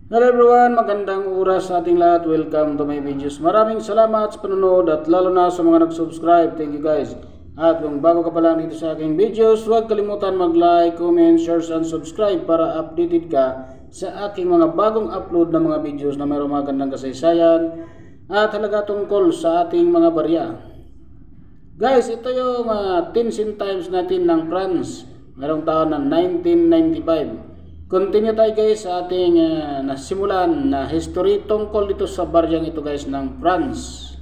Hello everyone, magandang oras sa ating lahat. Welcome to my videos. Maraming salamat sa panonood at lalo na sa mga nag-subscribe. Thank you guys. At kung bago ka pa lang dito sa aking videos, huwag kalimutan mag-like, comment, share, and subscribe para updated ka sa aking mga bagong upload na mga videos na mayroong magandang kasaysayan at halaga tungkol sa ating mga barya. Guys, ito yung 10 centimes natin ng France ngayong taon ng 1995. Continue tayo guys sa ating nasimulan na history tungkol dito sa baryang ito guys ng France.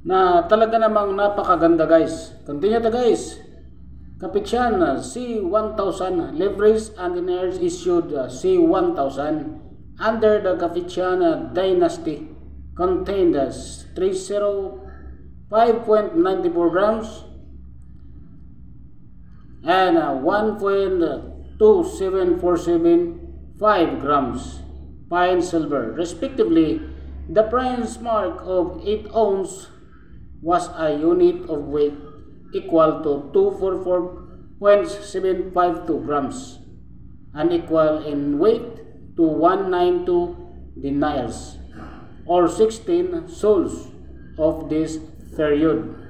Na talaga namang napakaganda guys. Continue tayo guys. Kapitsyan C1000 livres and deniers issued C1000 under the Kapitsyan dynasty contained 305.94 grams and 1.27475 grams fine silver respectively. The Prince mark of 8 ounce was a unit of weight equal to 244.752 grams and equal in weight to 192 deniers or 16 souls of this period.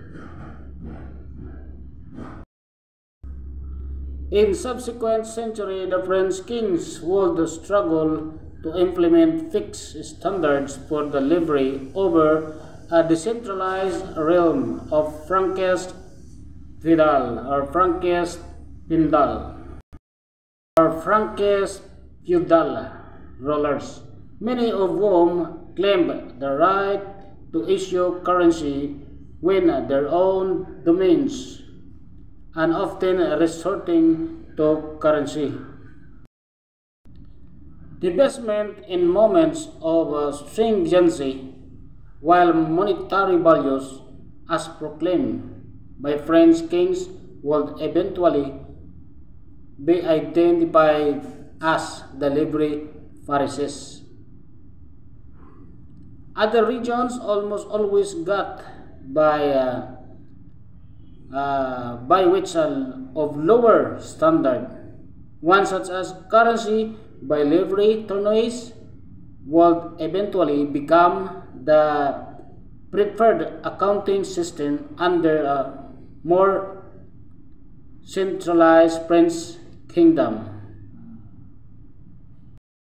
In subsequent century, the French kings would struggle to implement fixed standards for the livery over a decentralized realm of Frankish feudal or Frankish feudal rulers, many of whom claimed the right to issue currency within their own domains and often resorting to currency. Divestment in moments of stringency, while monetary values as proclaimed by French kings would eventually be identified as the libre parisis. Other regions almost always got by which of lower standard. One such as currency by livre tournois would eventually become the preferred accounting system under a more centralized French kingdom.